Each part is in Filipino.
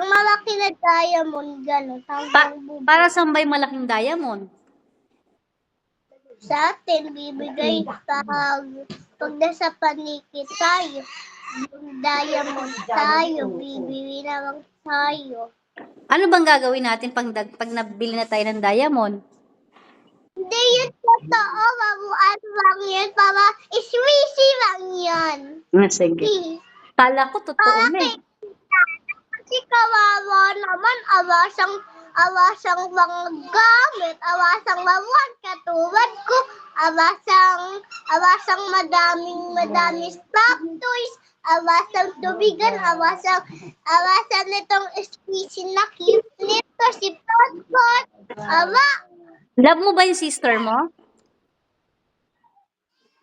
Ang malaki na diamond, gano'n. Para saan ba yung malaking diamond? Sa atin, bibigay pag nasa panikit tayo. Yung diamond tayo, bibili naman tayo. Ano bang gagawin natin pag nabili na tayo ng diamond? Hindi yun totoo, mabuan lang yun. Para iswisi lang yun. Sige. Kala ko totoo na eh. Kasi kawawa naman, awasang mga gamit, awasang mabuhan, katulad ko, awasang madaming stop toys, awasang tubigan, awasang nitong species na cute nito, si Potpot, Love mo ba yung sister mo?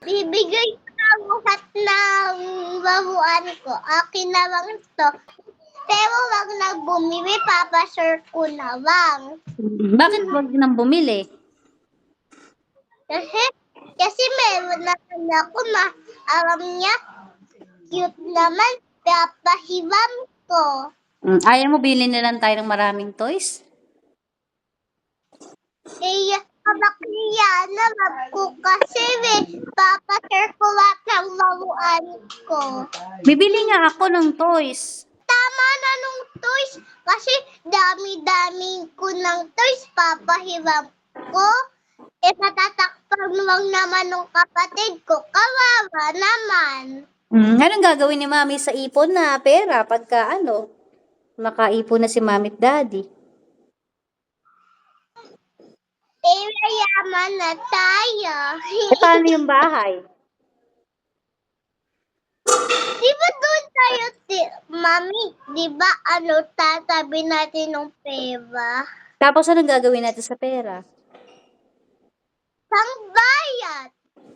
bibigay ko ng lahat ng babuan ko, akin na lang ito. Pero wag na bumili, papashare ko na lang. Bakit wag nang bumili? Kasi meron naman ako na alam niya, cute naman, papahiram ko. Ayaw mo bilhin na lang tayo ng maraming toys? Eh, kabakliya na ko kasi papashare ko lahat ng laruan ko. Bibili nga ako ng toys. Tama na nung toys, kasi dami-dami ko ng toys, papahiram ko. Eh, matatakpan lang naman ng kapatid ko, kawawa naman. Anong gagawin ni Mami sa ipon na pera pagka makaipon na si Mami at Daddy? Eh, mayaman na tayo. Paano yung bahay? Di ba doon tayo, Mami, di ba tatabi natin ng pera? Tapos anong gagawin natin sa pera? Pangbayad.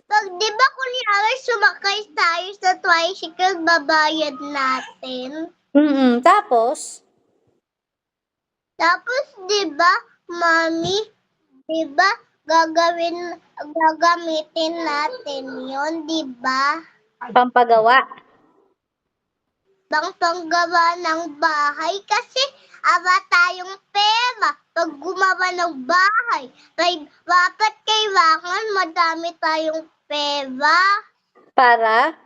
Pag di ba kunyari sumakay tayo sa tricycle, babayad natin. Tapos? Tapos di ba, Mami, di ba gagamitin natin yon, di ba? Pampagawa. Panggawa ng bahay kasi tayong pera pag gumawa ng bahay. Dapat kailangan madami tayong pera. Para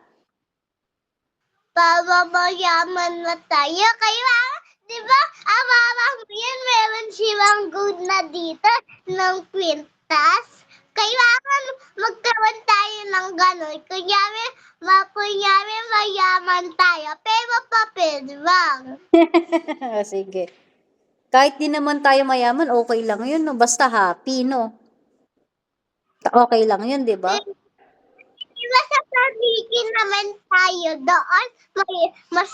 Mayaman na tayo. Kailangan, di ba, yan, meron silang good na dito ng kwintas. Kailangan magkaroon tayo ng gano'n. Kunyari mayaman tayo, pero papel lang. sige. Kahit di naman tayo mayaman, okay lang yun, no? Basta happy, no? Okay lang yun, di ba? Diba sa paligid naman tayo doon, mas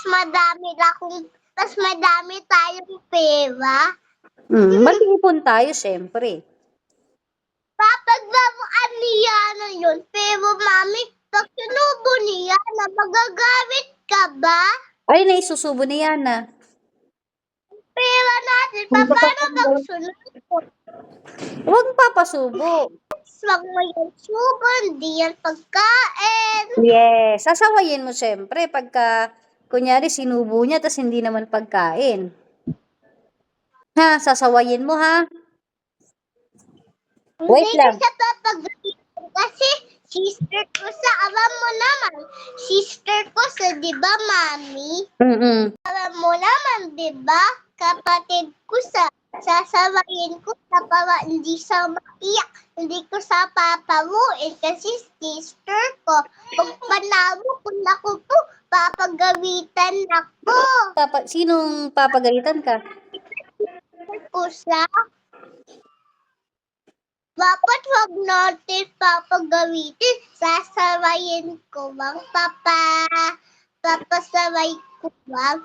madami tayong pera. Mag-iipon tayo, syempre. Papaglaruan niya na yun, pero Mami, pag sinubo niya na magagamit ka ba? Ay, naisusubo ni Yana. Pera natin, paano magsunod? Huwag papasubo. Wag mo yung subo, hindi yan pagkain. Yes, sasawayin mo syempre pagka, kunyari, sinubo niya tas hindi naman pagkain. Ha, sasawayin mo ha? Wait Hindi lang. ko siya papagalitan kasi sister ko sa, alam mo naman, sister ko sa, di ba, Mami? Alam mo naman, di ba, kapatid ko sa, sasawayin ko sa para hindi siya maiyak, hindi ko sa paparuin kasi sister ko. Pag panalo ko na ko po, papagawitan ako. Sinong papagalitan ka? Ko sa, dapat wag natin papagawitin, sasawayin ko lang, papasaway ko lang,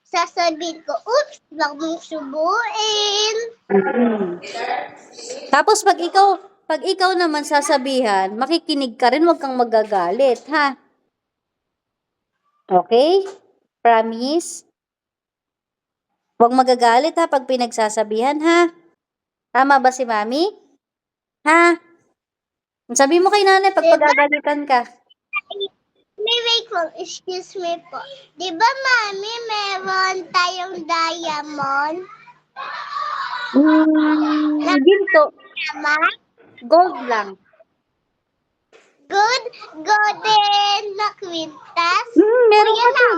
sasabihin ko, oops, wag mong subuin. Tapos pag ikaw naman sasabihan, makikinig ka rin, wag kang magagalit, ha? Okay? Promise? Wag magagalit ha pag pinagsasabihan, ha? Tama ba si Mami? Ha? Sabi mo kay nanay pag Diba? pagagalitan ka. Mami, wait lang. Excuse me po. Di ba, Mami, meron tayong diamond? Ginto. Naman? Gold lang. Good? Golden na kwintas? Meron Kuya ka na. din.